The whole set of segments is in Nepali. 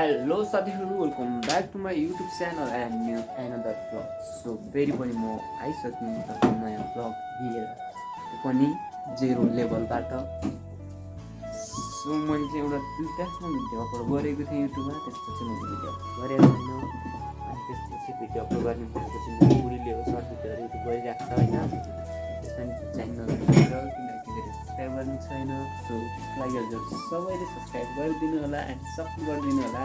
Hello साथीहरू, welcome back to my YouTube channel and new another vlog. So फेरि पनि म आइसक्नु आफ्नो नयाँ भ्लग लिएर, त्यो पनि 0 लेभलबाट। सो मैले चाहिँ एउटा दुईवटा भिडियो अपलोड गरेको थिएँ युट्युबमा, त्यसपछि मैले भिडियो अपलोड गरेको छैन। अनि त्यसपछि भिडियो अपलोड गर्ने भनेको चाहिँ मेरो बुढीले हो, सर्ट भिडियोहरू युट्युब गरिरहेको छ होइन। त्यसमा च्यानल किनकि धेरै सब्सक्राइब गर्नु छैन। सो त्यसको लागि हजुर सबैले सब्सक्राइब गरिदिनु होला एन्ड सपोर्ट गरिदिनु होला।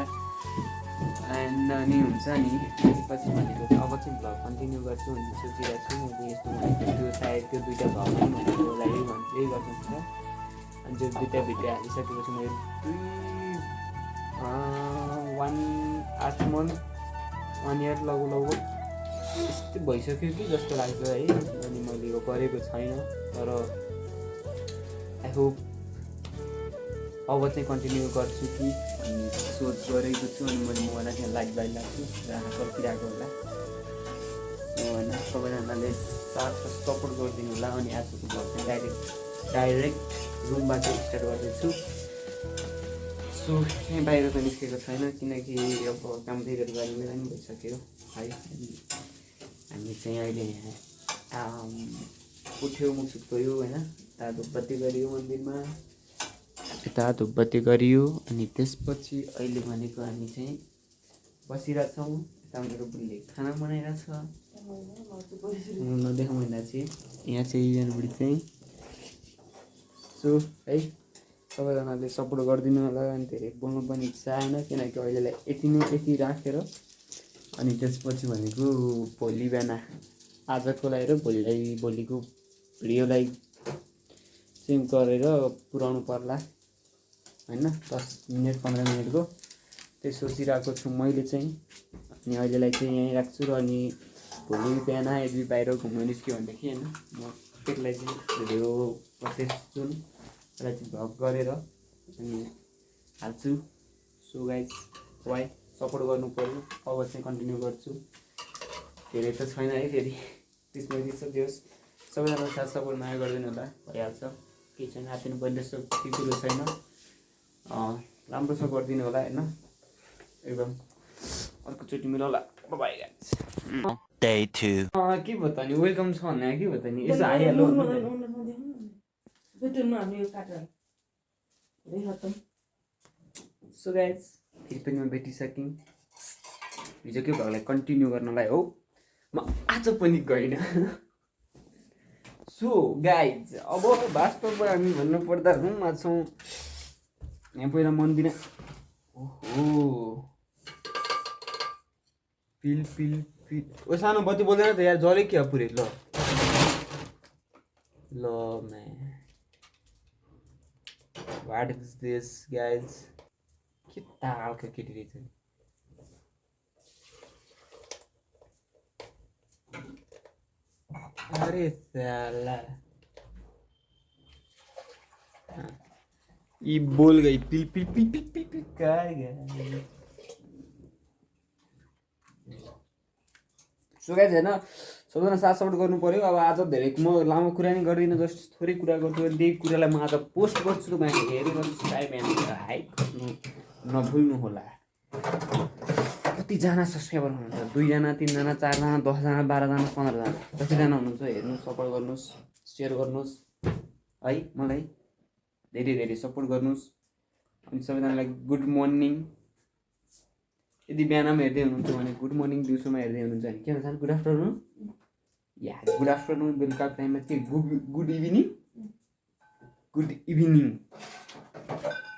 एन्ड अनि हुन्छ नि त्यसपछि भनेको चाहिँ अब चाहिँ भ्लग कन्टिन्यू गर्छु भन्ने सोचिरहेको छु। मैले यस्तो भनेको त्यो सायद त्यो दुईवटा भ्लग पनि भनेको लागि भन्दै गर्नुहुन्छ। अनि त्यो दुईवटा भिडियो हालिसकेपछि मैले 8 मन्थ 1 इयर लगभग यस्तै भइसक्यो कि जस्तो लाग्छ है। अनि मैले यो गरेको छैन, तर आई होप अब चाहिँ कन्टिन्यू गर्छु कि अनि सोच गरेको छु। अनि मैले मोबाइललाई चाहिँ लाइट बाइट लाग्छु र आँखा कर्किरहेको होला। होइन सबैजनाले साथ सपोर्ट गरिदिनु होला। अनि आजको भ्लग चाहिँ डाइरेक्ट रुमबाट स्टार्ट गर्दैछु। सो त्यहीँ बाहिर त निस्केको छैन किनकि अब काम धेरै गर्ने बेला पनि भइसक्यो है। हामी चाहिँ अहिले यहाँ उठ्यो, मुख सुख गयो होइन, यता धुपबत्ती गरियो मन्दिरमा, यता धुपबत्ती गरियो। अनि त्यसपछि अहिले भनेको हामी चाहिँ बसिरहेछौँ। यता मेरो बुढीले खाना बनाइरहेछ, नदेखाउँदा चाहिँ यहाँ चाहिँ यहाँ बुढी चाहिँ। सो है सबैजनाले सपोर्ट गरिदिनु होला। अनि धेरै बोल्नु पनि इच्छा आएन किनकि अहिलेलाई यति राखेर अनि त्यसपछि भनेको भोलि बिहान आजकोलाई र भोलिको भिडियोलाई सेभ गरेर पुऱ्याउनु पर्ला होइन, 10 मिनट 15 मिनटको। त्यही सोचिरहेको छु मैले चाहिँ। अनि अहिलेलाई चाहिँ यहीँ राख्छु र अनि भोलि बिहान यदि बाहिर घुम्नु निस्क्यो भनेदेखि होइन म त्यसलाई चाहिँ भिडियो गर्दैछु, त्यसलाई चाहिँ भ्लग गरेर अनि हाल्छु। सो गाइज वाइ सपोर्ट गर्नु पऱ्यो। अब चाहिँ कन्टिन्यू गर्छु। धेरै त छैन है, फेरि 30 छ दियोस्। सबैजना साथ सपोर्ट माया गरिदिनु होला, भइहाल्छ। केही छैन, हातिनु पर्ने जस्तो केही कुरो छैन। राम्रो छ गरिदिनु होला होइन, एकदम अर्कोचोटि मिलाउला। By guys. Day 2 के भयो त नि, वेलकम छ भने के भयो त नि, यसो आइहाल्नु। सो गाइस फेरि पनि म भेटिसकेँ हिजोकै भ्लगलाई कन्टिन्यू गर्नलाई हो। म आज पनि गइनँ। सो गाइज अब वास्तवमा हामी भन्नुपर्दा रुममा छौँ। यहाँ पहिला मन्दिर ओहो पिल पिल पिल ओ सानो बत्ती बोल्दैन त यार, जले क्या पुरै। ल man what is this guys, के तालको केटी रहेछ नि। अरे साला यी बोल गई पिल पिल पिल पिल पिल पिल कहाँ गए। सो गाइज होइन सबैजना साथ सपोर्ट गर्नु पऱ्यो। अब आज धेरै म लामो कुरा नै गर्दिनँ, जस्ट थोरै कुरा गर्छु। अनि त्यही कुरालाई म आज पोस्ट गर्छु, मान्छे हेरेर सब्सक्राइब हाइप गर्नु नभुल्नु होला। कतिजना सब्सक्राइबर हुनुहुन्छ, 2 जना 3 जना 4 जना 10 जना 12 जना 15 जना कतिजना हुनुहुन्छ हेर्नु, सपोर्ट गर्नुहोस्, सेयर गर्नुहोस् है, मलाई धेरै धेरै सपोर्ट गर्नुहोस्। अनि सबैजनालाई गुड मर्निङ। यदि बिहानमा हेर्दै हुनुहुन्छ भने गुड मर्निङ, दिउँसोमा हेर्दै हुनुहुन्छ भने के भन्छ गुड आफ्टरनुन या गुड आफ्टरनुन, बेलुकाको टाइममा के गुड इभिनिङ।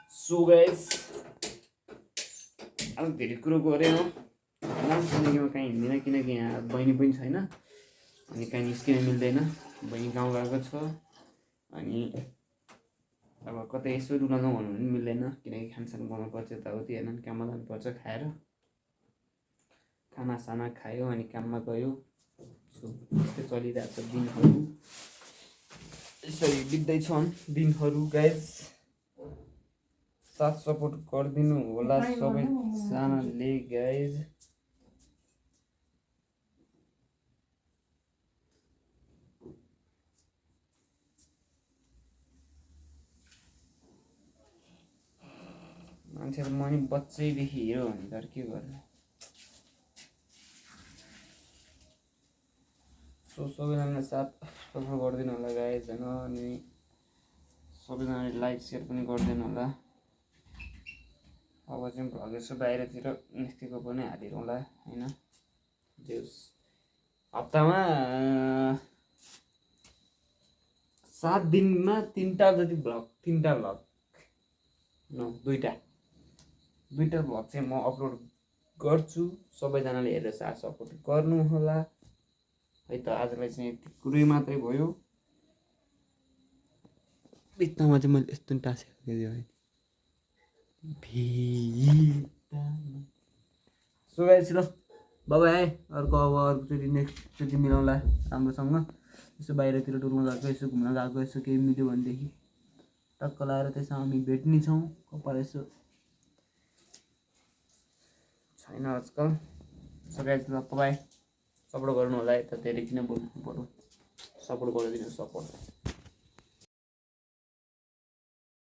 सो गाइस अब धेरै कुरो गरेँ हो, जिन्दगीमा कहीँ हिँड्दिनँ किनकि यहाँ बहिनी पनि छैन अनि कहीँ निस्किन मिल्दैन। बहिनी गाउँ गएको छ अनि अब कतै यसो डुलाउनु भन्नु पनि मिल्दैन किनकि खानसान बनाउनु पर्छ, यताउति हेर्न काममा जानुपर्छ। खाएर खानासाना खायो अनि काममा गयो। सो त्यस्तै चलिरहेको छ दिनहरू, यसरी बित्दैछन् दिनहरू। गाइज साथ सपोर्ट गरिदिनु होला सबैजनाले गाइज। मान्छे म नि बच्चैदेखि हिरो भने तर के गर्नु। सो सबैजनाले साथ सपोर्ट गरिदिनु होला गाइज होइन, अनि सबैजनाले लाइक सेयर पनि गरिदिनु होला। अब चाहिँ भ्लग यसो बाहिरतिर निस्केको पनि हालिरहँला होइन। जेस हप्तामा 7 दिनमा 3टा जति भ्लग, 3टा भ्लग न 2टा भ्लग चाहिँ म अपलोड गर्छु। सबैजनाले हेरेर साथ सपोर्ट गर्नु होला है त। आजलाई चाहिँ यति कुरै मात्रै भयो। बित्तामा चाहिँ मैले यस्तो टाँसेको दियो है भित्तामा। सो गाइस ल बाइ बाइ। अर्कोचोटि नेक्स्टचोटि मिलाउँला राम्रोसँग। यसो बाहिरतिर डुल्न गएको, यसो घुम्न गएको, यसो केही मिल्यो भनेदेखि टक्क लाएर त्यसमा हामी भेट्ने छौँ। कपाल यसो छैन आजकल। सो गाइस ल बाइ। सपोर्ट गर्नु होला यता धेरै किन बोल्नु पर्यो, सपोर्ट गरिदिनु सपोर्ट।